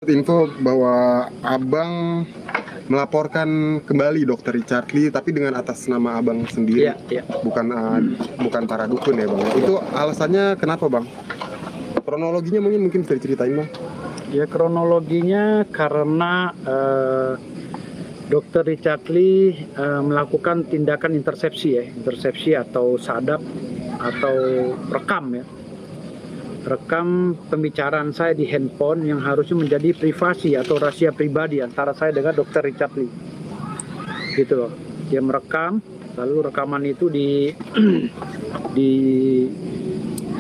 Info bahwa abang melaporkan kembali Dokter Richard Lee, tapi dengan atas nama abang sendiri, bukan para dukun ya bang. Itu alasannya kenapa bang? Kronologinya mungkin bisa diceritain bang? Ya kronologinya karena Dokter Richard Lee melakukan tindakan intersepsi atau sadap atau rekam pembicaraan saya di handphone yang harusnya menjadi privasi atau rahasia pribadi antara saya dengan Dokter Richard Lee. Gitu loh. Dia merekam, lalu rekaman itu di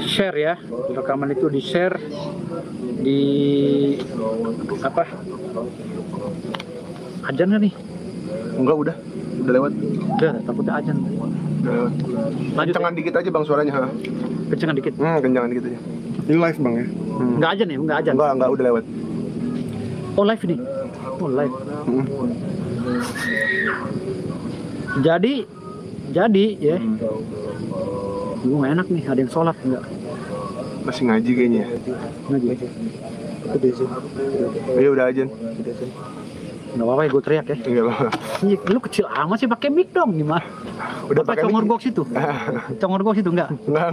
share ya. Rekaman itu di share di apa? Ajan nggak nih? Enggak, udah lewat. Udah, takutnya ajan. Kencangan dikit aja bang suaranya. Kencangan dikit. Kencangan dikit aja. Ini live bang ya? Nggak ajan ya? Nggak ajan? Enggak, udah lewat. Oh live nih? Oh live. Jadi ya. Gue nggak enak nih, ada yang sholat enggak? Masih ngaji kayaknya. Ngaji. Iya udah aja. Nggak apa-apa ya gue teriak ya. Enggak apa. Iya, lu kecil amat sih pakai mic dong gimana? Udah pakai congor box itu? Congor box itu enggak? Enggak.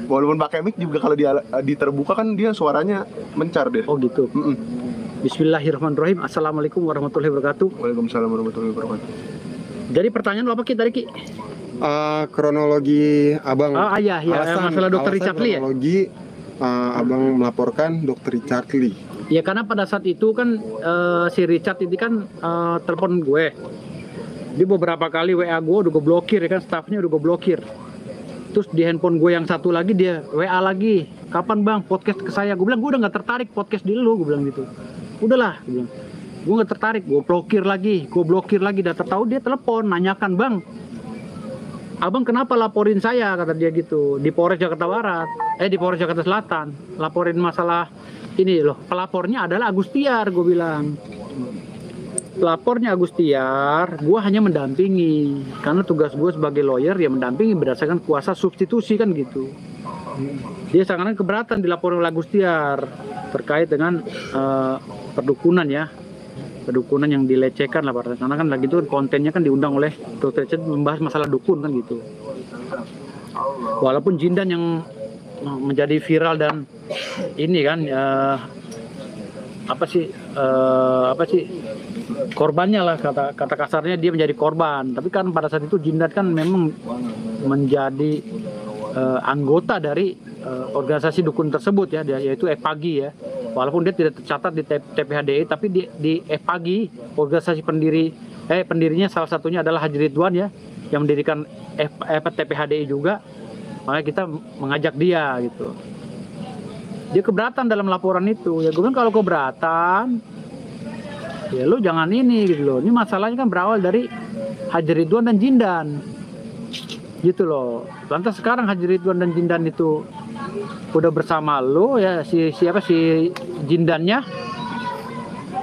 Walaupun pakai mic juga kalau di terbuka kan dia suaranya mencar deh. Oh gitu. Bismillahirrahmanirrahim. Assalamualaikum warahmatullahi wabarakatuh. Waalaikumsalam warahmatullahi wabarakatuh. Jadi pertanyaan lo apa Ki tadi Ki? Kronologi abang. Iya, masalah Dokter Richard Lee ya? Kronologi abang melaporkan Dokter Richard Lee. Ya karena pada saat itu kan si Richard ini kan telepon gue. Dia beberapa kali WA gue udah gue blokir ya kan, staffnya udah gue blokir. Terus di handphone gue yang satu lagi dia WA lagi, kapan bang podcast ke saya? Gue bilang gue udah nggak tertarik podcast di lu, gue bilang gitu. Udahlah, gue bilang gue nggak tertarik, gue blokir lagi. Dan tahu dia telepon nanyakan bang, abang kenapa laporin saya, kata dia gitu, di Polres Jakarta Barat, di Polres Jakarta Selatan, laporin masalah ini loh, pelapornya adalah Agustiar, gue bilang. Pelapornya Agustiar, gue hanya mendampingi, karena tugas gue sebagai lawyer ya mendampingi berdasarkan kuasa substitusi kan gitu. Dia sangat keberatan dilaporin oleh Agustiar terkait dengan perdukunan ya, perdukunan yang dilecehkan lah, karena kan lagi itu kontennya kan diundang oleh Dr. Richard membahas masalah dukun kan gitu. Walaupun Jindan yang menjadi viral dan ini kan apa sih korbannya lah, kata kasarnya dia menjadi korban. Tapi kan pada saat itu Jindan kan memang menjadi anggota dari organisasi dukun tersebut ya, yaitu EPAGI ya. Walaupun dia tidak tercatat di TPHDI, tapi di EPAGI, organisasi pendirinya salah satunya adalah Haji Ridwan ya, yang mendirikan TPHDI juga. Makanya kita mengajak dia gitu. Dia keberatan dalam laporan itu. Ya gue bilang kalau keberatan, ya lu jangan ini gitu loh. Ini masalahnya kan berawal dari Haji Ridwan dan Jindan. Gitu loh. Lantas sekarang Haji Ridwan dan Jindan itu udah bersama lu ya, si Jindannya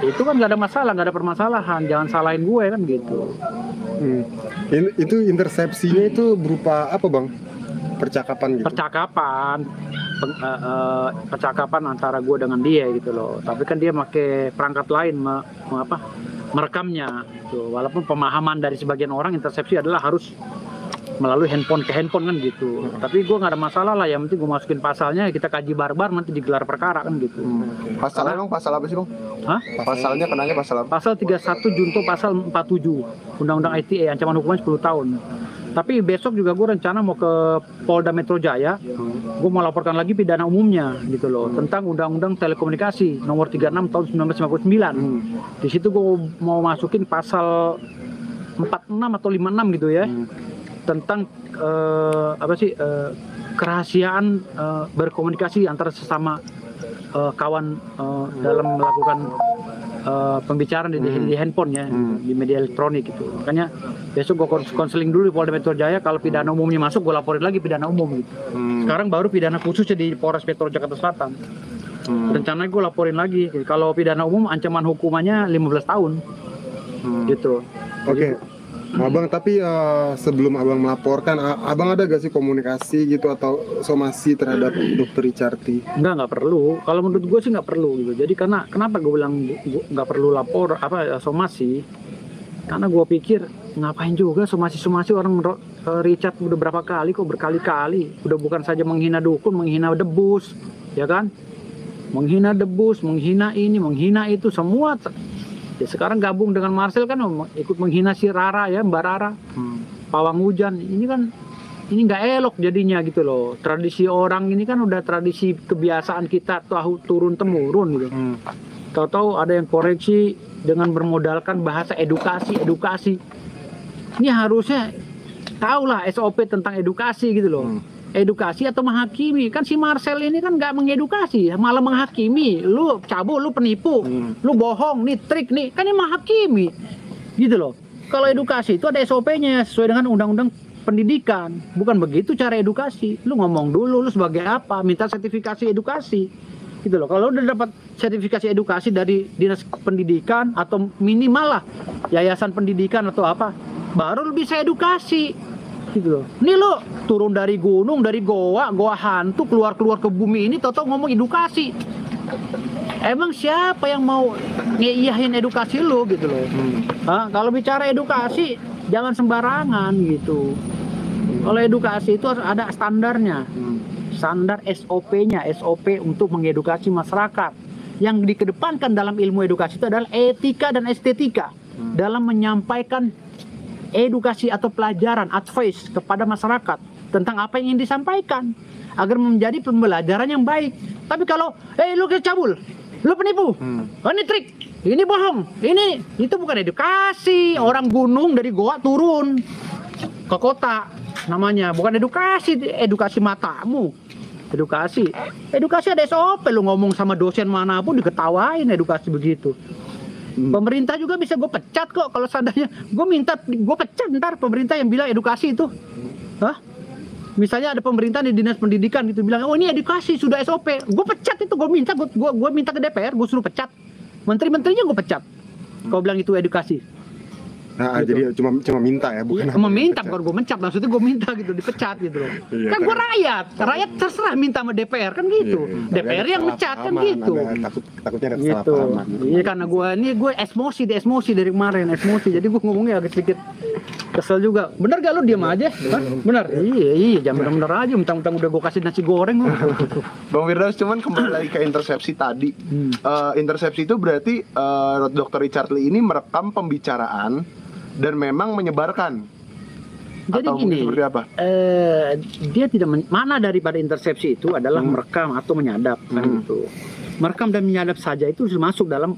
itu kan nggak ada masalah, nggak ada permasalahan. Jangan salahin gue kan gitu. Itu intersepsinya itu berupa apa bang? Percakapan gitu? Percakapan antara gue dengan dia gitu loh. Tapi kan dia pakai perangkat lain merekamnya gitu. Walaupun pemahaman dari sebagian orang intersepsi adalah harus melalui handphone ke handphone kan gitu. Tapi gue nggak ada masalah lah, yang penting gue masukin pasalnya, kita kaji barbar nanti digelar perkara kan gitu. Pasalnya bang, pasal apa sih bang? Hah? Pasalnya kenanya pasal apa? Pasal 31 junto pasal 47 Undang-Undang ITE, ancaman hukuman 10 tahun. Tapi besok juga gue rencana mau ke Polda Metro Jaya, gue mau laporkan lagi pidana umumnya gitu loh, tentang Undang-Undang Telekomunikasi nomor 36 tahun 1959. Di situ gue mau masukin pasal 46 atau 56 gitu ya, tentang kerahasiaan berkomunikasi antara sesama kawan dalam melakukan pembicaraan di handphone ya, di media elektronik gitu. Makanya besok gue konseling dulu di Polda Metro Jaya, kalau pidana umumnya masuk gue laporin lagi pidana umum gitu. Sekarang baru pidana khususnya di Polres Metro Jakarta Selatan. Rencananya gue laporin lagi. Kalau pidana umum ancaman hukumannya 15 tahun gitu. Oke. Abang, tapi sebelum abang melaporkan, abang ada gak sih komunikasi gitu atau somasi terhadap dokter Richarti? Nggak perlu. Kalau menurut gue sih nggak perlu gitu. Jadi karena kenapa gue bilang nggak perlu lapor somasi? Karena gue pikir ngapain juga somasi orang Richard udah berapa kali kok, berkali-kali. Udah bukan saja menghina dukun, menghina debus, ya kan? Menghina debus, menghina ini, menghina itu, semua. Ya, sekarang gabung dengan Marcel kan ikut menghina si Rara ya, Mbak Rara, pawang hujan. Ini kan ini nggak elok jadinya gitu loh. Tradisi orang ini kan udah tradisi kebiasaan kita tahu turun temurun gitu. Tahu-tahu ada yang koreksi dengan bermodalkan bahasa edukasi. Ini harusnya tahulah SOP tentang edukasi gitu loh. Edukasi atau menghakimi. Kan si Marcel ini kan nggak mengedukasi, malah menghakimi. Lu cabul, lu penipu, lu bohong, nih trik nih. Kan ini menghakimi gitu loh. Kalau edukasi itu ada SOP-nya sesuai dengan undang-undang pendidikan. Bukan begitu cara edukasi. Lu ngomong dulu lu sebagai apa, minta sertifikasi edukasi gitu loh. Kalau udah dapat sertifikasi edukasi dari dinas pendidikan atau minimal lah yayasan pendidikan atau apa, baru lu bisa edukasi gitu loh. Ini lo turun dari gunung, dari goa hantu, keluar ke bumi ini, tau-tau ngomong edukasi. Emang siapa yang mau ngeiyahin edukasi lo gitu loh? Kalau bicara edukasi jangan sembarangan gitu. Kalau edukasi itu harus ada standarnya, standar SOP-nya, SOP untuk mengedukasi masyarakat. Yang dikedepankan dalam ilmu edukasi itu adalah etika dan estetika dalam menyampaikan edukasi atau pelajaran, advice kepada masyarakat tentang apa yang ingin disampaikan agar menjadi pembelajaran yang baik. Tapi kalau lu cabul, lu penipu, ini trik, ini bohong, ini itu bukan edukasi. Orang gunung dari goa turun ke kota namanya, bukan edukasi matamu. Edukasi ada SOP. Lu ngomong sama dosen manapun diketawain edukasi begitu. Pemerintah juga bisa gue pecat kok kalau seandainya gue pecat ntar pemerintah yang bilang edukasi itu. Misalnya ada pemerintah di dinas pendidikan gitu bilang, oh ini edukasi sudah SOP, gue pecat itu, gue minta ke DPR, gue suruh pecat menteri-menterinya, gue pecat. Kau bilang itu edukasi. Nah, gitu. Jadi cuma minta ya, bukan? Iya, meminta, bukan gue mencat, maksudnya gue minta gitu, dipecat gitu loh. Iya, kan gue rakyat terserah minta sama DPR kan gitu. Iya, DPR yang mencat kan gitu. Takutnya ada gitu. kesalahpahaman. Iya, karena gue emosi dari kemarin, jadi gue ngomongnya agak sedikit kesel juga. Bener gak lu diam aja? Bener? Iya, jangan bener-bener aja, mentang-mentang udah gue kasih nasi goreng. Bang Firdaus, cuman kembali lagi ke intersepsi tadi. Intersepsi itu berarti Dr. Richard Lee ini merekam pembicaraan dan memang menyebarkan. Jadi atau gini, seperti apa? Dia tidak mana daripada intersepsi itu adalah merekam atau menyadap kan gitu. Merekam dan menyadap saja itu masuk dalam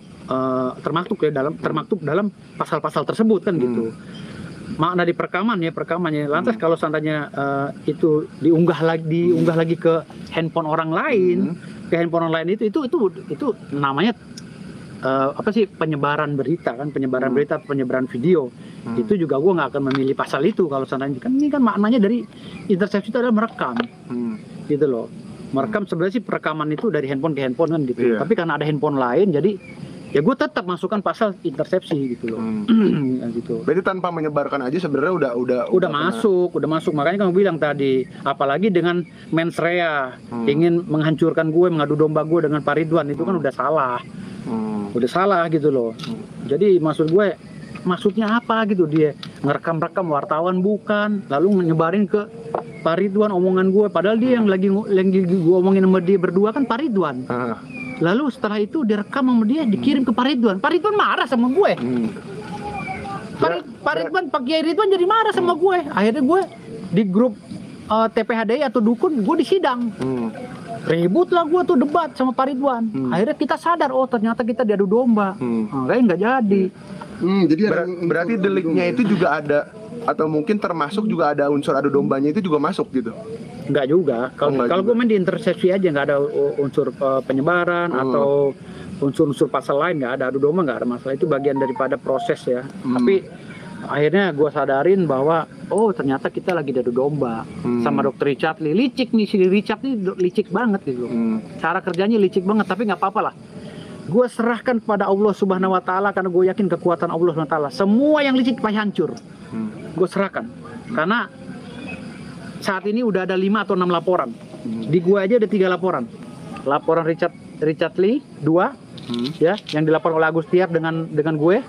termaktub dalam pasal-pasal tersebut kan gitu. Makna di perekamannya. Lantas kalau seandainya itu diunggah lagi ke handphone orang lain, itu namanya penyebaran berita kan, penyebaran video. Itu juga gue nggak akan memilih pasal itu kalau seandainya kan ini kan maknanya dari intersepsi itu adalah merekam gitu loh. Merekam sebenarnya sih perekaman itu dari handphone ke handphone kan gitu. Tapi karena ada handphone lain jadi ya gue tetap masukkan pasal intersepsi gitu loh. Gitu. Berarti tanpa menyebarkan aja sebenarnya udah masuk. Makanya kamu bilang tadi, apalagi dengan mens rea, ingin menghancurkan gue, mengadu domba gue dengan Pak Ridwan, itu kan udah salah. Udah salah gitu loh. Jadi maksudnya apa gitu, dia ngerekam wartawan bukan, lalu nyebarin ke Pak Ridwan omongan gue, padahal dia yang lagi gue omongin sama dia berdua kan Pak Ridwan. Lalu setelah itu direkam sama dia, dikirim ke Pak Ridwan. Pak Ridwan marah sama gue. Pak Kiai Ridwan jadi marah sama gue. Akhirnya gue di grup TPHDI atau dukun, gue disidang. Ribut lah gue tuh debat sama Pak Ridwan. Akhirnya kita sadar, oh ternyata kita diadu domba. Kayaknya nggak jadi. Jadi berarti deliknya itu juga ada, atau mungkin termasuk juga ada unsur adu dombanya itu juga masuk gitu? Enggak juga. Kalau gue main di intersepsi aja nggak ada unsur penyebaran atau unsur-unsur pasal lain, nggak ada. Adu domba nggak ada masalah, itu bagian daripada proses ya. Tapi akhirnya gue sadarin bahwa oh ternyata kita lagi adu domba sama Dr. Richard Lee. Licik nih, si Richard nih licik banget gitu. Cara kerjanya licik banget, tapi nggak apa-apa lah. gue serahkan kepada Allah Subhanahu Wa Taala karena gue yakin kekuatan Allah Subhanahu Wa Taala. Semua yang licik pasti hancur. Gue serahkan. Karena saat ini udah ada 5 atau 6 laporan. Di gue aja ada 3 laporan. Laporan Richard Lee 2, ya, yang dilaporkan oleh Agustiar dengan gue.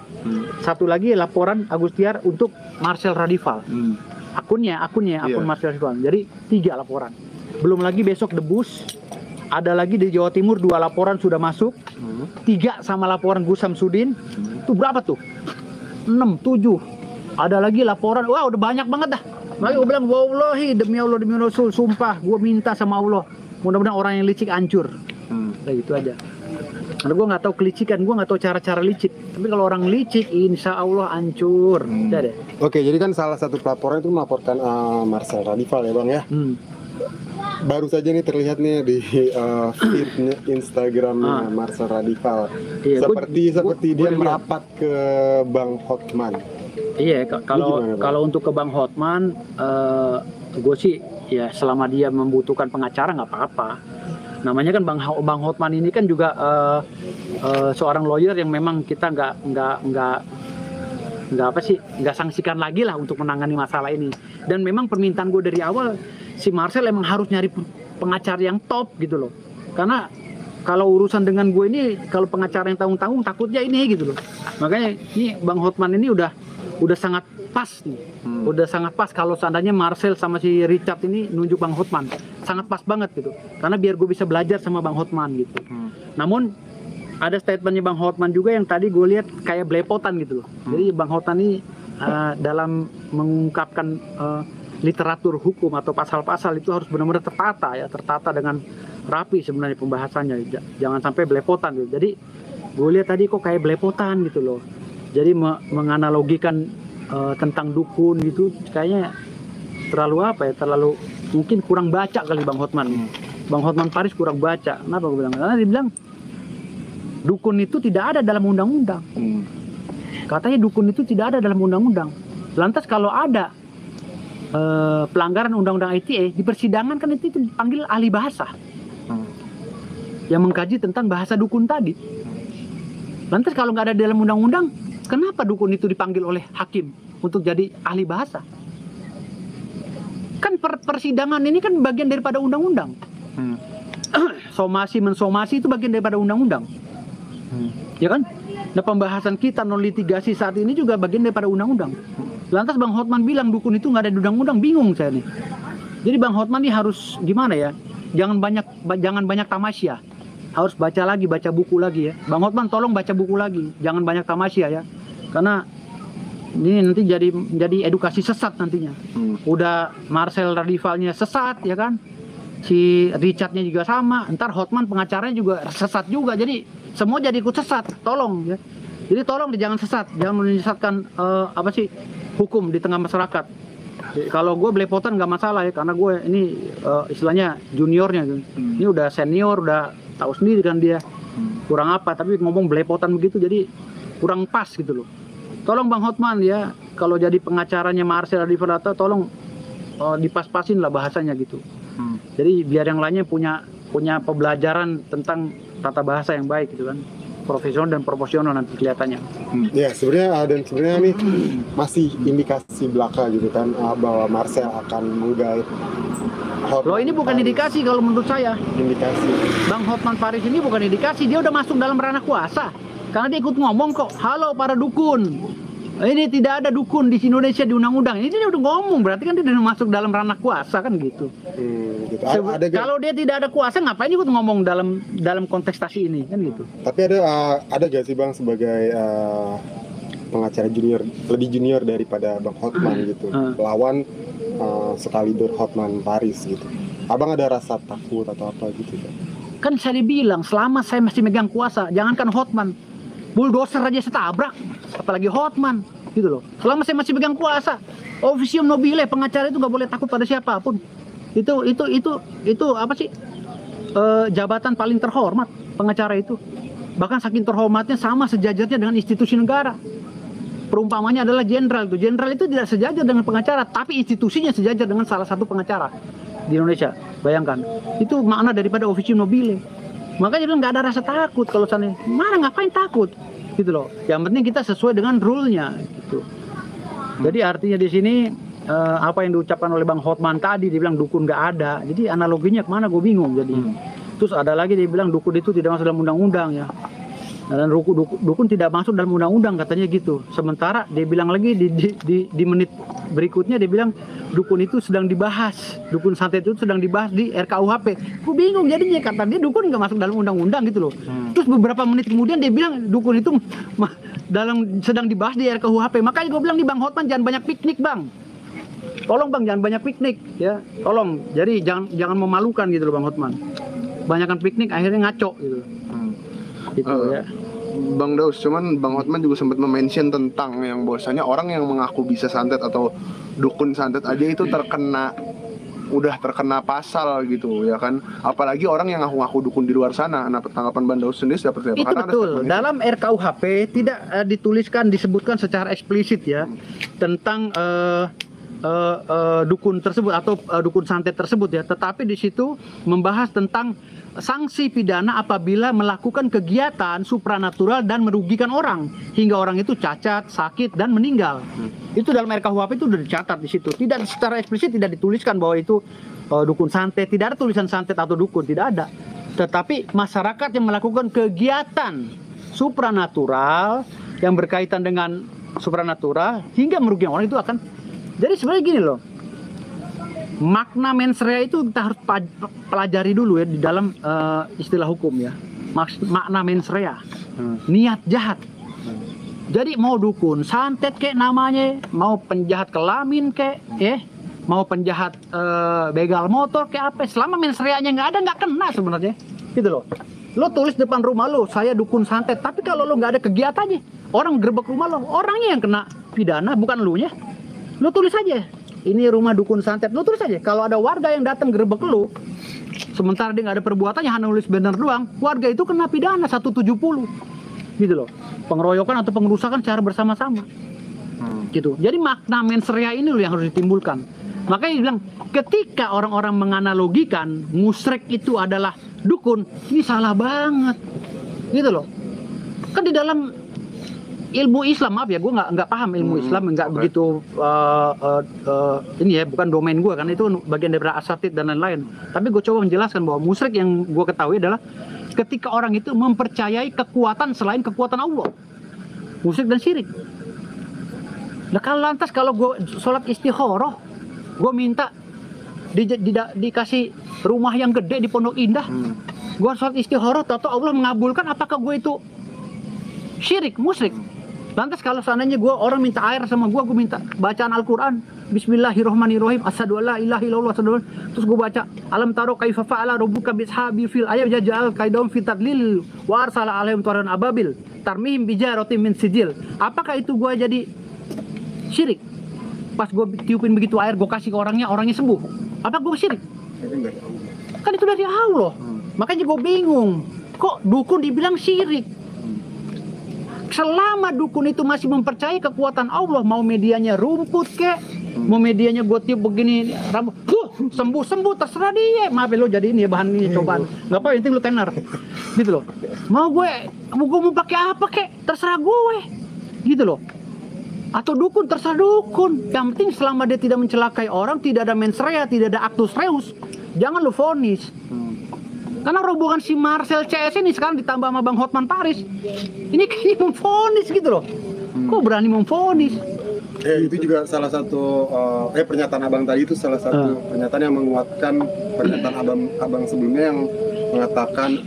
Satu lagi laporan Agustiar untuk Marcel Radival. Akunnya akun Marcel Radival. Jadi 3 laporan. Belum lagi besok debus. Ada lagi di Jawa Timur 2 laporan sudah masuk. 3 sama laporan Gus Samsudin. Itu berapa tuh? 6, 7. Ada lagi laporan. Wah, udah banyak banget dah. Makanya gue bilang, wallahi demi Allah demi Rasul, sumpah gue minta sama Allah, mudah-mudahan orang yang licik hancur. Nah, gitu aja. Karena gue nggak tahu kelicikan, gue nggak tahu cara-cara licik. Tapi kalau orang licik, insya Allah hancur. Udah deh. Oke, jadi kan salah satu pelaporan itu melaporkan Marcel Radival ya bang ya. Baru saja nih terlihat nih di feednya Instagramnya Marcel Radival. Iya, seperti dia merapat ke Bang Hotman. Iya, kalau untuk ke Bang Hotman, gue sih ya selama dia membutuhkan pengacara nggak apa-apa. Namanya kan Bang Hotman ini kan juga seorang lawyer yang memang kita nggak sanksikan lagi lah untuk menangani masalah ini. Dan memang permintaan gue dari awal, si Marcel emang harus nyari pengacara yang top gitu loh. Karena kalau urusan dengan gue ini, kalau pengacara yang tanggung-tanggung takutnya ini gitu loh. Makanya ini Bang Hotman ini udah sangat pas nih. Udah sangat pas kalau seandainya Marcel sama si Richard ini nunjuk Bang Hotman. Sangat pas banget gitu. Karena biar gue bisa belajar sama Bang Hotman gitu. Namun ada statementnya Bang Hotman juga yang tadi gue lihat kayak belepotan gitu loh. Jadi Bang Hotman ini dalam mengungkapkan literatur hukum atau pasal-pasal itu harus benar-benar tertata dengan rapi sebenarnya pembahasannya. Jangan sampai belepotan gitu. Jadi gue lihat tadi kok kayak belepotan gitu loh. Jadi menganalogikan tentang dukun gitu kayaknya terlalu mungkin kurang baca kali Bang Hotman. Bang Hotman Paris kurang baca. Kenapa gue bilang? Karena dia bilang dukun itu tidak ada dalam undang-undang. Katanya dukun itu tidak ada dalam undang-undang. Lantas kalau ada pelanggaran undang-undang ITE di persidangan kan itu dipanggil ahli bahasa yang mengkaji tentang bahasa dukun tadi. Lantas kalau nggak ada dalam undang-undang, kenapa dukun itu dipanggil oleh hakim untuk jadi ahli bahasa? Kan persidangan ini kan bagian daripada undang-undang. Mensomasi itu bagian daripada undang-undang. Ya kan? Nah, pembahasan kita non litigasi saat ini juga bagian daripada undang-undang. Lantas Bang Hotman bilang dukun itu nggak ada di undang-undang, bingung saya nih. Jadi Bang Hotman ini harus gimana ya? Jangan banyak tamasya. Harus baca buku lagi ya. Bang Hotman tolong baca buku lagi, jangan banyak tamasya ya. Karena ini nanti jadi edukasi sesat nantinya. Udah Marcel Radivalnya sesat ya kan? Si Richardnya juga sama. Ntar Hotman pengacaranya juga sesat juga. Jadi semua jadi ikut sesat. Tolong ya. Jadi tolong jangan sesat, jangan menyesatkan hukum di tengah masyarakat. Kalau gue belepotan nggak masalah ya, karena gue ini istilahnya juniornya. Ini udah senior, udah tahu sendiri kan dia kurang apa, tapi ngomong belepotan begitu jadi kurang pas gitu loh. Tolong Bang Hotman ya, kalau jadi pengacaranya Marcel Radival tolong dipas-pasin lah bahasanya gitu. Jadi biar yang lainnya punya pembelajaran tentang tata bahasa yang baik gitu kan, profesional dan proporsional nanti kelihatannya. Ya sebenarnya nih masih indikasi belaka gitu kan bahwa Marcel akan menggait Hotman. Loh ini bukan indikasi kalau menurut saya. Indikasi. Bang Hotman Paris ini bukan indikasi, dia udah masuk dalam ranah kuasa. Karena dia ikut ngomong kok, halo para dukun. Ini tidak ada dukun di Indonesia di undang-undang. Ini dia udah ngomong, berarti kan dia udah masuk dalam ranah kuasa kan gitu. Gitu. Kalau dia tidak ada kuasa, ngapain ikut ngomong dalam kontestasi ini kan gitu. Tapi ada gak sih Bang sebagai pengacara lebih junior daripada Bang Hotman gitu, lawan sekaliber Hotman Paris gitu. Abang ada rasa takut atau apa gitu kan? Saya dibilang selama saya masih megang kuasa, jangankan Hotman, bulldozer aja saya tabrak, apalagi Hotman gitu loh. Selama saya masih pegang kuasa, officium nobile, pengacara itu nggak boleh takut pada siapapun. Itu apa sih? Jabatan paling terhormat pengacara itu. Bahkan saking terhormatnya sama sejajarnya dengan institusi negara. Perumpamannya adalah jenderal itu. Jenderal itu tidak sejajar dengan pengacara, tapi institusinya sejajar dengan salah satu pengacara di Indonesia. Bayangkan, itu makna daripada officium nobile. Makanya dia bilang nggak ada rasa takut kalau sana. Mana ngapain takut? Gitu loh. Yang penting kita sesuai dengan rule-nya gitu. Jadi artinya di sini apa yang diucapkan oleh Bang Hotman tadi, dia bilang dukun nggak ada. Jadi analoginya kemana gue bingung jadi. Terus ada lagi dia bilang dukun itu tidak masuk dalam undang-undang ya. Dan dukun tidak masuk dalam undang-undang katanya gitu. Sementara dia bilang lagi di menit berikutnya dia bilang dukun itu sedang dibahas, dukun santet itu sedang dibahas di RKUHP. Gue bingung jadinya, kata dia dukun nggak masuk dalam undang-undang gitu loh. Terus beberapa menit kemudian dia bilang dukun itu sedang dibahas di RKUHP. Makanya gue bilang nih Bang Hotman jangan banyak piknik Bang. Tolong Bang jangan banyak piknik ya. Tolong. Jadi jangan memalukan gitu loh Bang Hotman. Banyakan piknik akhirnya ngaco gitu. Gitu ya. Bang Daus, cuman Bang Hotman juga sempat mention tentang yang bahwasanya orang yang mengaku bisa santet atau dukun santet aja itu udah terkena pasal gitu ya kan, apalagi orang yang ngaku-ngaku dukun di luar sana. Nah, tanggapan Bang Daus sendiri seperti apa? Itu betul. Dalam RKUHP tidak disebutkan secara eksplisit ya tentang dukun tersebut atau dukun santet tersebut ya, tetapi di situ membahas tentang sanksi pidana apabila melakukan kegiatan supranatural dan merugikan orang hingga orang itu cacat, sakit dan meninggal. Itu dalam RKUHP itu sudah dicatat di situ. Tidak secara eksplisit tidak dituliskan bahwa itu dukun santet, tidak ada tulisan santet atau dukun, tidak ada. Tetapi masyarakat yang melakukan kegiatan supranatural yang berkaitan dengan supranatural hingga merugikan orang itu akan. Jadi sebenarnya gini loh. Makna mens rea itu kita harus pelajari dulu ya di dalam istilah hukum ya. Makna mens rea, niat jahat. Jadi mau dukun santet kayak namanya, mau penjahat kelamin kayak mau penjahat begal motor kayak apa, selama mens rea-nya nggak ada nggak kena sebenarnya. Gitu loh. Lo tulis depan rumah lo, saya dukun santet, tapi kalau lo nggak ada kegiatannya, orang gerbek rumah lo, orangnya yang kena pidana bukan lo nya. Lo tulis aja. Ini rumah dukun santet, lu terus aja. Kalau ada warga yang datang gerebek lu, sementara dia nggak ada perbuatannya, hanya nulis banner doang, warga itu kena pidana 170, gitu loh. Pengeroyokan atau pengerusakan secara bersama-sama, gitu. Jadi makna mens rea ini loh yang harus ditimbulkan. Makanya dia bilang, ketika orang-orang menganalogikan musyrik itu adalah dukun, ini salah banget, gitu loh. Kan di dalam ilmu Islam, maaf ya, gue nggak paham ilmu Islam, nggak begitu ini ya, bukan domain gue kan, itu bagian dari asatid dan lain-lain. Tapi gue coba menjelaskan bahwa musyrik yang gue ketahui adalah ketika orang itu mempercayai kekuatan selain kekuatan Allah, musyrik dan syirik. Nah kalau gue sholat istikharah, gue minta dikasih rumah yang gede di Pondok Indah, gue sholat istikharah, atau Allah mengabulkan, apakah gue itu syirik, musyrik? Lantas kalau seandainya orang minta air sama gue minta bacaan Al-Quran, Bismillahirrahmanirrahim, asyhadu alla ilaha illallah, terus gue baca alam taro kaifa fa'ala rabbuka bishabil fil ayat ja'al kaidahum fi tadlil wa arsala alaihim tayran ababil tarmihim bijaratin min sijil. Apakah itu gue jadi syirik? Pas gue tiupin begitu air, gue kasih ke orangnya sembuh. Apa gue syirik? Kan itu dari Allah. Makanya gue bingung, kok dukun dibilang syirik? Selama dukun itu masih mempercayai kekuatan Allah, mau medianya rumput kek, mau medianya gue tiup begini rambut, sembuh terserah dia. Maaf ya, lo jadi ini ya, bahan ini cobaan. Nggak apa, penting lo tenar, gitu loh. Mau gue pakai apa kek, terserah gue, gitu loh. Atau dukun, terserah dukun. Yang penting selama dia tidak mencelakai orang, tidak ada mens rea, tidak ada actus reus, jangan lo vonis. Karena rombongan si Marcel CS ini sekarang ditambah sama Bang Hotman Paris, ini kayaknya memvonis gitu loh. Kok berani memvonis? Itu juga salah satu pernyataan abang tadi itu salah satu pernyataan yang menguatkan pernyataan abang sebelumnya yang mengatakan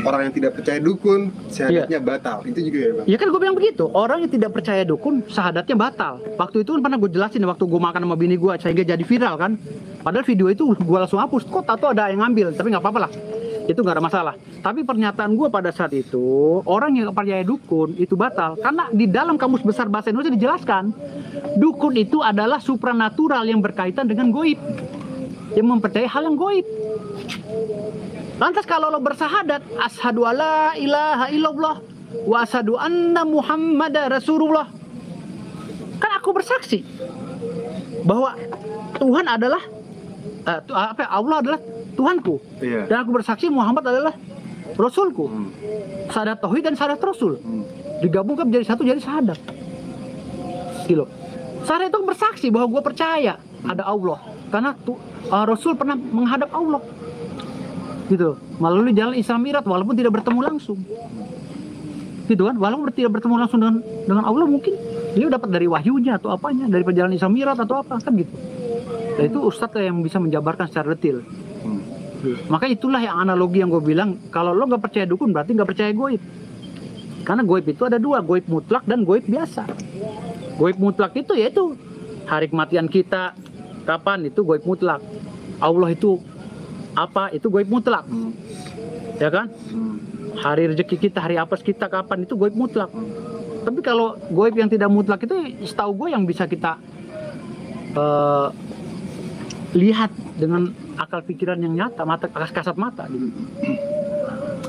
orang yang tidak percaya dukun syahadatnya batal. Itu juga ya bang? Ya kan gue bilang begitu, orang yang tidak percaya dukun syahadatnya batal. Waktu itu kan pernah gue jelasin, waktu gue makan sama bini gue sehingga jadi viral kan. Padahal video itu gue langsung hapus, kok tahu ada yang ngambil, tapi nggak apa-apa lah. Itu nggak ada masalah. Tapi pernyataan gue pada saat itu, orang yang percaya dukun itu batal. Karena di dalam Kamus Besar Bahasa Indonesia dijelaskan, dukun itu adalah supranatural yang berkaitan dengan goib, yang mempercayai hal yang goib. Lantas kalau lo bersahadat, asyhadu alla ilaha illallah wa asyhadu anna muhammadar rasulullah, kan aku bersaksi bahwa Tuhan adalah Allah adalah Tuhanku, dan aku bersaksi Muhammad adalah Rasulku. Syahadat tauhid dan syahadat Rasul. Digabungkan menjadi satu, jadi syahadat. Gitu. Syahadat itu bersaksi bahwa gue percaya ada Allah. Karena Rasul pernah menghadap Allah. Gitu. Melalui jalan Isra Mi'raj walaupun tidak bertemu langsung. Gitu kan? Walaupun tidak bertemu langsung dengan Allah, mungkin dia dapat dari wahyunya atau apanya, dari perjalanan Isra Mi'raj atau apa kan gitu. Dan itu ustadz yang bisa menjabarkan secara detail. Maka itulah yang analogi yang gue bilang, kalau lo gak percaya dukun berarti gak percaya goib. Karena goib itu ada dua, goib mutlak dan goib biasa. Goib mutlak itu yaitu hari kematian kita kapan, itu goib mutlak. Allah itu apa, itu goib mutlak. Ya kan? Hari rezeki kita, hari apes kita kapan, itu goib mutlak. Tapi kalau goib yang tidak mutlak itu setahu gue yang bisa kita lihat dengan akal pikiran yang nyata, mata kasat mata gitu.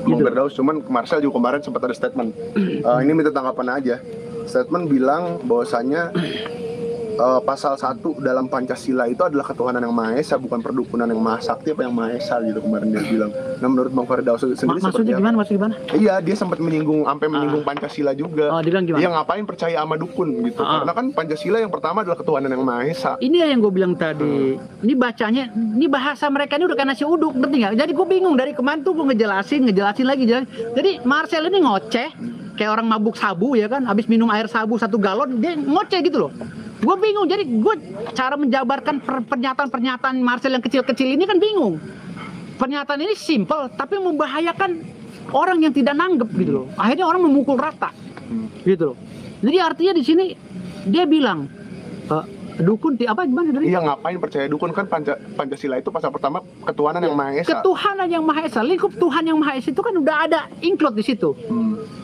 Bang Firdaus, cuman Marcel juga kemarin sempat ada statement. Ini minta tanggapan aja. Statement bilang bahwasanya pasal 1 dalam Pancasila itu adalah ketuhanan yang Maha Esa, bukan perdukunan yang Maha Sakti apa yang Maha Esa gitu kemarin dia bilang. Nah, menurut Bang Firdaus sendiri maksudnya gimana? Maksudnya gimana? Iya, dia sempat menyinggung sampai menyinggung Pancasila juga. Oh, dia bilang gimana? Dia ngapain percaya sama dukun gitu. Karena kan Pancasila yang pertama adalah ketuhanan yang Maha Esa. Ini yang gue bilang tadi. Ini bacanya, ini bahasa mereka ini udah kayak nasi uduk, ngerti nggak? Jadi gue bingung dari kemarin tuh gue ngejelasin lagi. Jadi Marcel ini ngoceh kayak orang mabuk sabu ya kan, habis minum air sabu 1 galon dia ngoceh gitu loh. Gue bingung, jadi gue cara menjabarkan pernyataan Marcel yang kecil-kecil ini kan bingung. Pernyataan ini simple tapi membahayakan orang yang tidak nanggep gitu loh. Akhirnya orang memukul rata gitu loh. Jadi artinya di sini dia bilang dukun apa gimana dari? Iya, ngapain percaya dukun, kan Pancasila itu pasal pertama ketuhanan yang Maha Esa. Ketuhanan yang Maha Esa, lingkup Tuhan yang Maha Esa itu kan udah ada include di situ.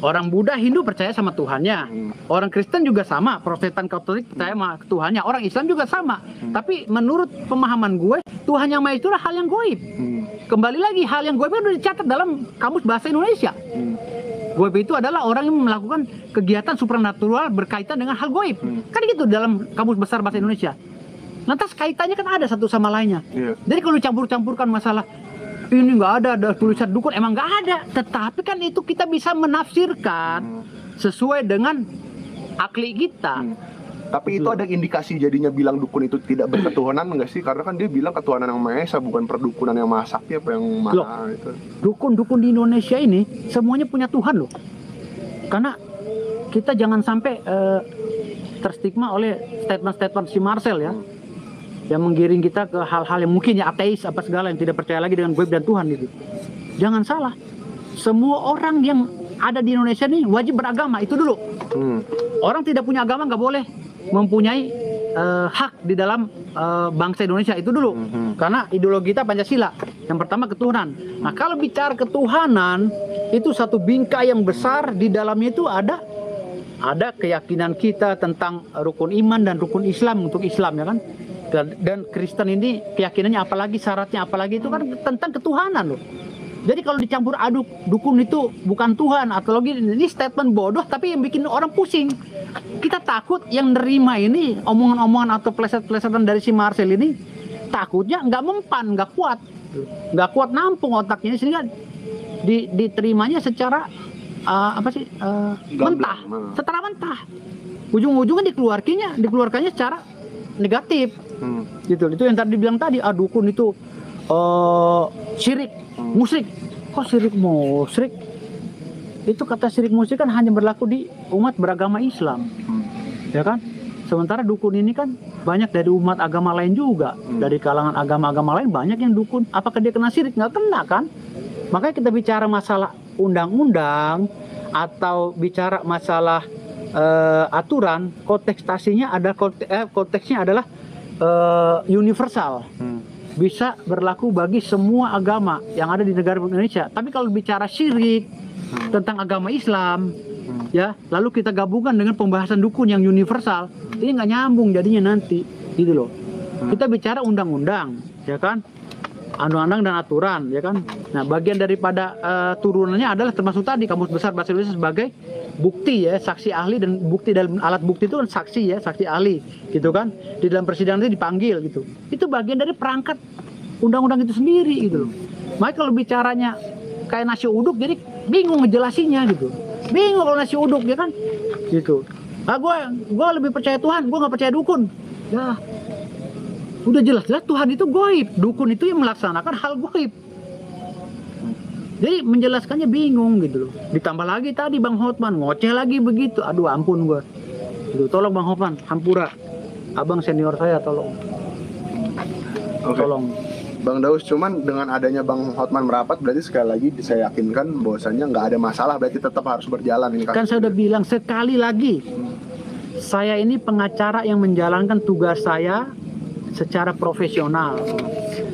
Orang Buddha, Hindu percaya sama Tuhannya. Orang Kristen juga sama, Protestan, Katolik percaya sama Tuhannya. Orang Islam juga sama. Tapi menurut pemahaman gue, Tuhan yang Maha Esa itu adalah hal yang goib. Kembali lagi, hal yang goib itu udah dicatat dalam Kamus Bahasa Indonesia. Goib itu adalah orang yang melakukan kegiatan supranatural berkaitan dengan hal goib. Kan gitu dalam Kamus Besar Bahasa Indonesia. Lantas kaitannya kan ada satu sama lainnya. Jadi kalau dicampur-campurkan masalah ini nggak ada tulisan dukun, emang nggak ada. Tetapi kan itu kita bisa menafsirkan sesuai dengan akli kita. Tapi itu ada indikasi jadinya bilang dukun itu tidak berketuhanan nggak sih? Karena kan dia bilang ketuhanan yang Maha Esa, bukan perdukunan yang Maha Sakti apa yang Maha itu. Dukun-dukun di Indonesia ini semuanya punya Tuhan loh. Karena kita jangan sampai terstigma oleh statement-statement si Marcel ya, yang menggiring kita ke hal-hal yang mungkin ya ateis apa segala, yang tidak percaya lagi dengan goib dan Tuhan gitu. Jangan salah, semua orang yang ada di Indonesia ini wajib beragama, itu dulu. Orang tidak punya agama nggak boleh mempunyai hak di dalam bangsa Indonesia, itu dulu. Karena ideologi kita Pancasila, yang pertama ketuhanan. Nah kalau bicara ketuhanan, itu satu bingkai yang besar, di dalamnya itu ada keyakinan kita tentang rukun iman dan rukun Islam untuk Islam ya kan. Dan Kristen ini keyakinannya apalagi, syaratnya apalagi, itu kan tentang ketuhanan loh. Jadi kalau dicampur aduk dukun itu bukan Tuhan atau lagi, ini statement bodoh tapi yang bikin orang pusing. Kita takut yang nerima ini omongan-omongan atau pleset-plesetan dari si Marcel ini, takutnya nggak mempan, nggak kuat nampung otaknya, sehingga diterimanya secara mentah, secara mentah. Ujung-ujungnya dikeluarkannya secara negatif. Gitu. Itu yang tadi dibilang tadi, dukun itu syirik, musyrik. Kok syirik musyrik? Itu kata syirik musyrik kan hanya berlaku di umat beragama Islam. Ya kan? Sementara dukun ini kan banyak dari umat agama lain juga. Dari kalangan agama-agama lain banyak yang dukun. Apakah dia kena syirik? Nggak kena kan? Makanya kita bicara masalah undang-undang atau bicara masalah aturan, konteksnya adalah universal. Bisa berlaku bagi semua agama yang ada di negara Indonesia. Tapi kalau bicara syirik tentang agama Islam, ya, lalu kita gabungkan dengan pembahasan dukun yang universal, ini nggak nyambung jadinya nanti, gitu loh. Kita bicara undang-undang, ya kan, undang-undang dan aturan, ya kan. Nah, bagian daripada turunannya adalah termasuk tadi Kamus Besar Bahasa Indonesia sebagai bukti ya, saksi ahli, dan bukti dalam alat bukti itu kan saksi ya, saksi ahli, gitu kan. Di dalam persidangan itu dipanggil gitu. Itu bagian dari perangkat undang-undang itu sendiri gitu loh. Makanya kalau bicaranya kayak nasi uduk, jadi bingung ngejelasinnya gitu. Bingung kalau nasi uduk ya kan, gitu. Ah gue lebih percaya Tuhan, gue nggak percaya dukun. Ya, udah jelas-jelas Tuhan itu goib, dukun itu yang melaksanakan hal goib. Jadi menjelaskannya bingung gitu loh. Ditambah lagi tadi Bang Hotman ngoceh lagi begitu. Aduh ampun gue. Gitu, tolong Bang Hotman, hampura. Abang senior saya tolong. Oke. Tolong. Bang Daus, cuman dengan adanya Bang Hotman merapat berarti sekali lagi saya yakinkan bahwasannya nggak ada masalah, berarti tetap harus berjalan ini Kan saya udah bilang sekali lagi. Saya ini pengacara yang menjalankan tugas saya secara profesional.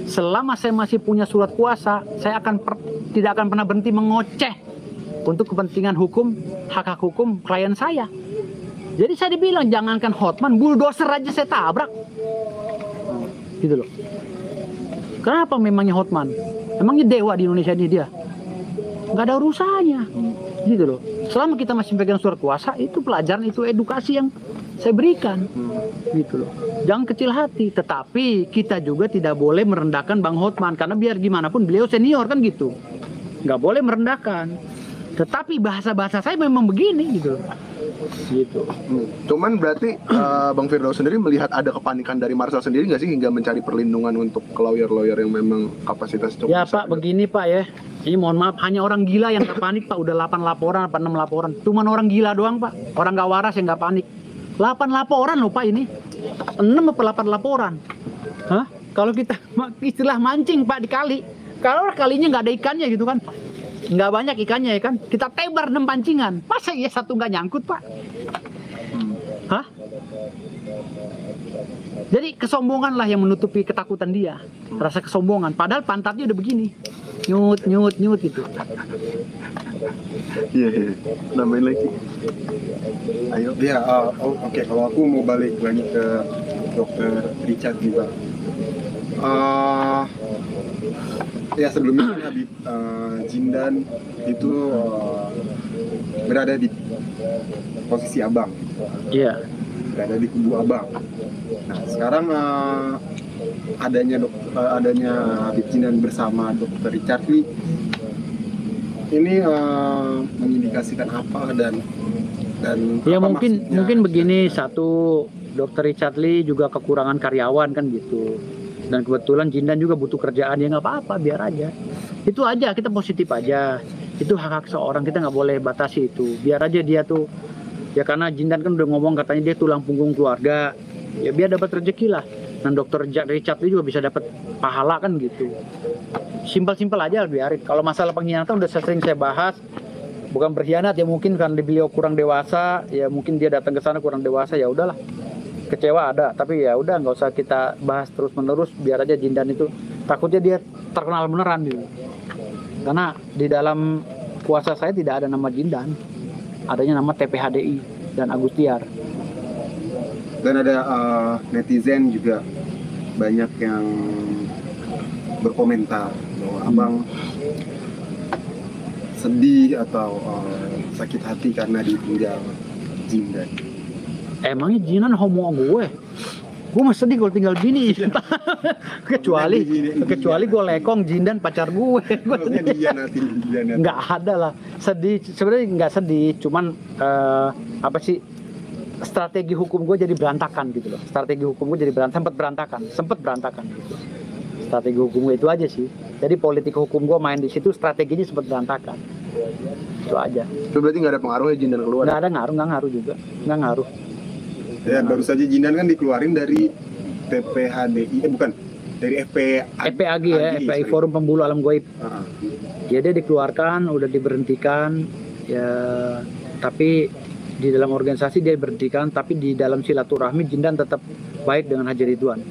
Selama saya masih punya surat kuasa, saya tidak akan pernah berhenti mengoceh untuk kepentingan hukum, hak-hak hukum klien saya. Jadi saya dibilang jangankan Hotman, bulldozer aja saya tabrak. Gitu loh. Kenapa memangnya Hotman? Emangnya dewa di Indonesia ini dia? Nggak ada urusannya. Gitu loh. Selama kita masih pegang surat kuasa, itu pelajaran, itu edukasi yang saya berikan. Gitu loh. Jangan kecil hati. Tetapi kita juga tidak boleh merendahkan Bang Hotman. Karena biar gimana pun beliau senior kan gitu. Nggak boleh merendahkan. Tetapi bahasa-bahasa saya memang begini gitu. Gitu. Cuman berarti Bang Firdaus sendiri melihat ada kepanikan dari Marcel sendiri nggak sih hingga mencari perlindungan untuk lawyer-lawyer yang memang kapasitas cukup Ya besar? Pak, begini Pak ya. Ini mohon maaf, hanya orang gila yang gak panik Pak. Udah 8 laporan, apa 6 laporan. Cuman orang gila doang Pak. Orang gak waras yang gak panik. 8 laporan loh Pak ini. 6 apa 8 laporan. Hah? Kalau kita istilah mancing Pak di kali. Kalau kalinya nggak ada ikannya gitu kan. Nggak banyak ikannya ya kan. Kita tebar 6 pancingan. Masa iya satu nggak nyangkut Pak? Hah? Jadi kesombongan lah yang menutupi ketakutan dia. Rasa kesombongan. Padahal pantatnya udah begini. Nyut, nyut, nyut gitu. Iya, nambahin lagi. Ayo. Ya, oke. Kalau aku mau balik lagi ke Dokter Richard juga. Ya sebelumnya kan Habib Jindan itu berada di posisi abang. Iya. Berada di kubu abang. Nah sekarang adanya Habib Jindan bersama Dokter Richard Lee ini mengindikasikan apa dan Ya apa mungkin maksudnya? mungkin begini, satu Dokter Richard Lee juga kekurangan karyawan kan gitu. Dan kebetulan Jindan juga butuh kerjaan, ya nggak apa-apa, biar aja. Itu aja, kita positif aja. Itu hak-hak seorang, kita nggak boleh batasi itu. Biar aja dia tuh, ya karena Jindan kan udah ngomong katanya dia tulang punggung keluarga. Ya biar dapat rezeki lah. Dan Dokter Richard Lee juga bisa dapat pahala kan gitu. Simpel-simpel aja biarin. Kalau masalah pengkhianatan udah sering saya bahas. Bukan berkhianat ya, mungkin karena beliau kurang dewasa, ya mungkin dia datang ke sana kurang dewasa, ya udahlah. Kecewa ada, tapi ya udah nggak usah kita bahas terus menerus, biar aja Jindan itu takutnya dia terkenal beneran gitu. Karena di dalam kuasa saya tidak ada nama Jindan, adanya nama TPHDI dan Agustiar. Dan ada netizen juga banyak yang berkomentar bahwa abang sedih atau sakit hati karena ditinggal Jindan. Emangnya Jindan homo gue? Gue mah sedih kalau tinggal bini. kecuali gue lekong Jindan pacar gue. Nggak ada lah. Sedih, sebenarnya nggak sedih, cuman apa sih, strategi hukum gue jadi berantakan gitu loh. Strategi hukum gue jadi sempat berantakan gitu. Strategi hukum gue itu aja sih. Jadi politik hukum gue main di situ, strateginya sempat berantakan. Itu aja. Itu berarti nggak ada pengaruhnya Jindan keluar? Nggak ada nggak ngaruh juga. Nggak ngaruh. Ya baru saja Jindan kan dikeluarin dari TPHDI, bukan, dari FPAG ya, FPAG Forum Pembulu Alam Gaib. Ya dia dikeluarkan, udah diberhentikan, ya tapi di dalam organisasi dia diberhentikan, tapi di dalam silaturahmi Jindan tetap baik dengan Haji Ridwan.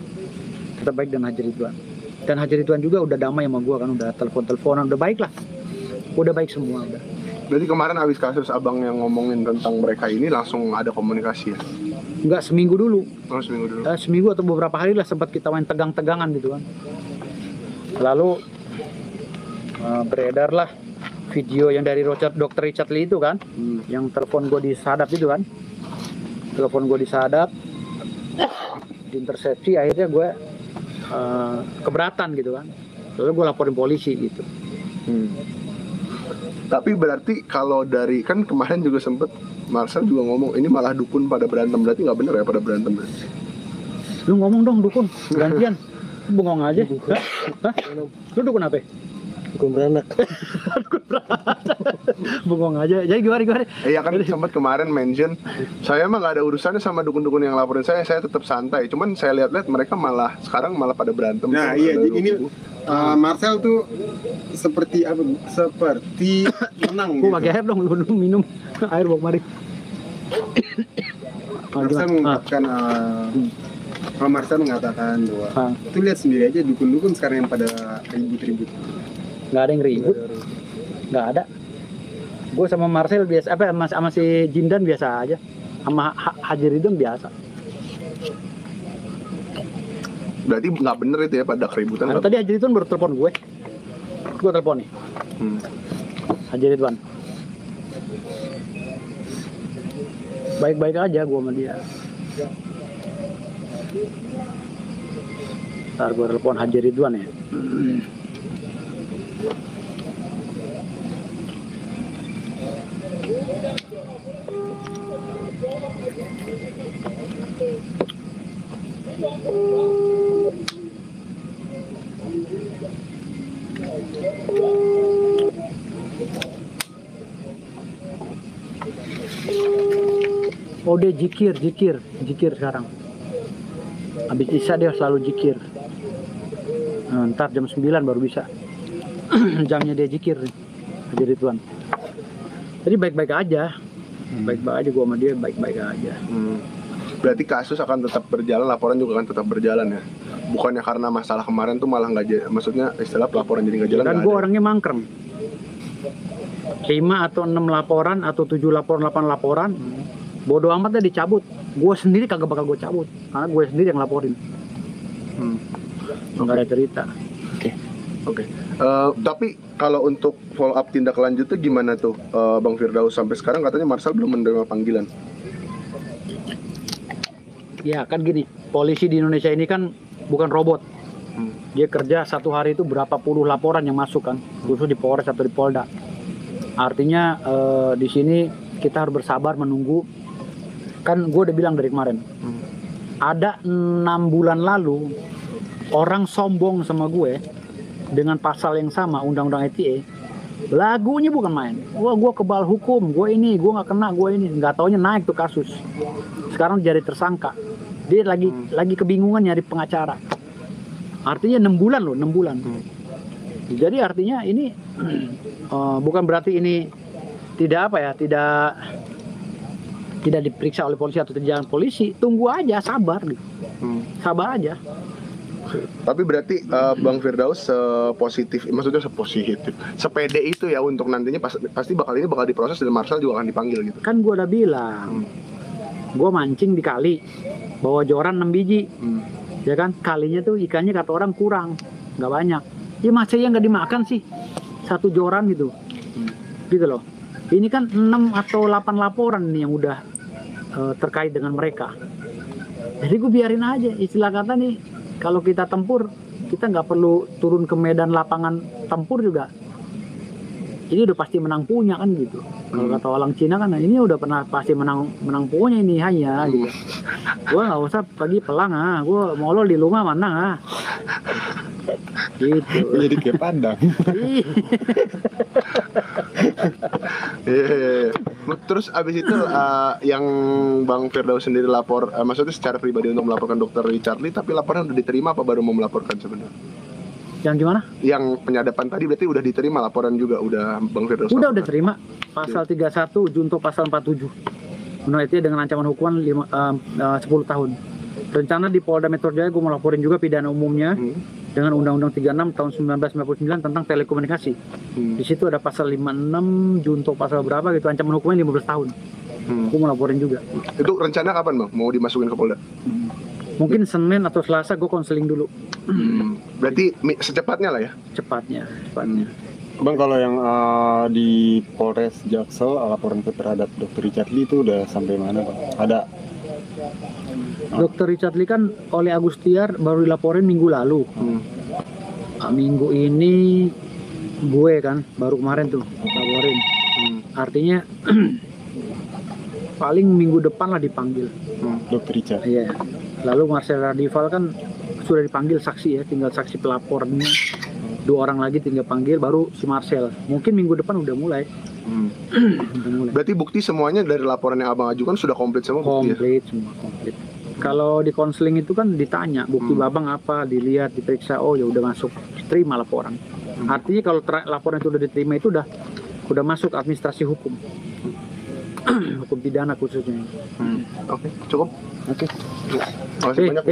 Tetap baik dengan Haji Ridwan. Dan Haji Ridwan juga udah damai sama gua kan, udah telepon-teleponan, udah baik lah. Udah baik semua udah. Berarti kemarin habis kasus abang yang ngomongin tentang mereka ini langsung ada komunikasi ya? Enggak, seminggu dulu. Oh, seminggu dulu. Seminggu atau beberapa hari lah sempat kita main tegang-tegangan gitu kan. Lalu beredarlah video yang dari Dr. Richard Lee itu kan, yang telepon gue disadap itu kan. Telepon gue disadap, diintersepsi, akhirnya gue keberatan gitu kan. Lalu gue laporin polisi gitu. Tapi berarti kalau dari, kan kemarin juga sempet Marcel juga ngomong ini malah dukun pada berantem, berarti nggak bener ya pada berantem? Lu ngomong dong dukun, gantian. Bengong aja. Hah? Lu dukun apa? Dukun beranak. Bengong aja. Jadi gimana? Iya kan sempat kemarin mention, saya emang nggak ada urusannya sama dukun-dukun yang laporin saya tetap santai. Cuman saya lihat-lihat mereka malah sekarang malah pada berantem. Nah iya, ini Marcel tuh seperti apa? Seperti tenang. Gua pakai air dong, lu minum air bawa mari. Marcel mengungkapkan Marcel mengatakan bahwa itu lihat sendiri aja dukun-dukun sekarang yang pada ribut-ribut. Nggak ada yang ribut, nggak ada. Gue sama Marcel biasa, sama si Jindan biasa aja, sama Haji Ridwan biasa. Berarti nggak bener itu ya pada keributan. Nah, tadi Haji Ridwan baru telepon gue telepon nih. Haji Ridwan. Baik-baik aja gue sama dia. Ntar gue telepon Haji Ridwan ya. Oh dia jikir sekarang. Habis isya dia selalu jikir. Ntar jam 9 baru bisa. Jamnya dia jikir Haji Ridwan. Jadi baik-baik aja. Baik-baik aja gua sama dia, baik-baik aja. Berarti kasus akan tetap berjalan, laporan juga akan tetap berjalan ya. Bukannya karena masalah kemarin tuh malah nggak, maksudnya istilah pelaporan jadi nggak jalan. Dan gua orangnya mangkrem. 5 atau 6 laporan atau 7 laporan, 8 laporan. Bodoh amat deh dicabut. Gue sendiri kagak bakal gue cabut karena gue sendiri yang laporin. Nggak ada cerita. Oke. Tapi kalau untuk follow up tindak lanjutnya gimana tuh, Bang Firdaus? Sampai sekarang katanya Marcel belum menerima panggilan. Ya kan gini, polisi di Indonesia ini kan bukan robot. Dia kerja satu hari itu berapa puluh laporan yang masuk kan, khusus di Polres atau di Polda. Artinya di sini kita harus bersabar menunggu. Kan gue udah bilang dari kemarin, ada 6 bulan lalu orang sombong sama gue dengan pasal yang sama, undang-undang ITE, lagunya bukan main. Wah gue kebal hukum, gue ini, gue nggak kena, gue ini, nggak taunya naik tuh kasus. Sekarang jadi tersangka, dia lagi kebingungan nyari pengacara. Artinya 6 bulan loh, 6 bulan. Jadi artinya ini bukan berarti ini tidak tidak diperiksa oleh polisi atau tidak polisi, tunggu aja, sabar gitu. Sabar aja. Tapi berarti Bang Firdaus sepositif, maksudnya sepositif, sepede itu ya untuk nantinya pasti bakal diproses dan Marcel juga akan dipanggil gitu. Kan gue udah bilang, gue mancing di kali, bawa joran 6 biji, ya kan, kalinya tuh ikannya kata orang kurang, nggak banyak. Ya masa yang nggak dimakan sih, 1 joran gitu, gitu loh. Ini kan 6 atau 8 laporan nih yang udah terkait dengan mereka. Jadi gue biarin aja, istilah kata nih, kalau kita tempur, kita nggak perlu turun ke medan lapangan tempur juga. Ini udah pasti menang punya kan gitu. Kalau kata orang Cina kan, ini udah pernah pasti menang punya ini hanya gitu. Gue nggak usah pergi pelang gue molol di rumah mana gitu. Jadi kayak padang. Terus abis itu yang Bang Firdaus sendiri lapor, maksudnya secara pribadi untuk melaporkan Dokter Richard Lee, tapi laporan udah diterima apa baru mau melaporkan sebenarnya? Yang gimana? Yang penyadapan tadi berarti udah diterima laporan juga, udah Bang Firdaus? Udah terima. Pasal 31 junto pasal 47. Menurut itu dengan ancaman hukuman 10 tahun. Rencana di Polda Metro Jaya gue mau laporin juga pidana umumnya dengan Undang-Undang 36 tahun 1999 tentang telekomunikasi. Di situ ada pasal 56 junto pasal berapa gitu, ancaman hukumannya 15 tahun. Gue mau laporin juga. Itu rencana kapan Bang? Mau dimasukin ke Polda? Mungkin Senin atau Selasa gue konseling dulu. Berarti secepatnya lah ya? Cepatnya. Bang, kalau yang di Polres Jaksel laporan terhadap Dr. Richard Lee itu udah sampai mana Bang? Ada? Dr. Richard Lee kan oleh Agustiar baru dilaporin minggu lalu. Minggu ini gue kan baru kemarin tuh laporin. Artinya paling minggu depan lah dipanggil. Dokter Richard. Iya. Lalu Marcel Radival kan sudah dipanggil saksi ya, tinggal saksi pelapornya. 2 orang lagi tinggal panggil, baru si Marcel. Mungkin minggu depan udah mulai. Udah mulai. Berarti bukti semuanya dari laporan yang abang ajukan sudah komplit semua bukti ya? Komplit semua, komplit. Kalau di konseling itu kan ditanya bukti babang apa, dilihat, diperiksa, oh ya udah masuk, terima laporan. Artinya kalau laporan itu udah diterima itu udah masuk administrasi hukum. Hukum pidana khususnya. Oke, cukup. Oke. Makasih banyak.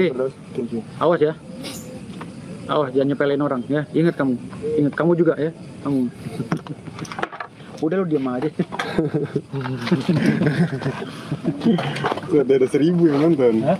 Thank you. Awas ya. Awas jangan nyepelin orang ya. Ingat kamu juga ya. Kamu. Udah lu diam aja. Sudah ada 1000 yang nonton. Hah?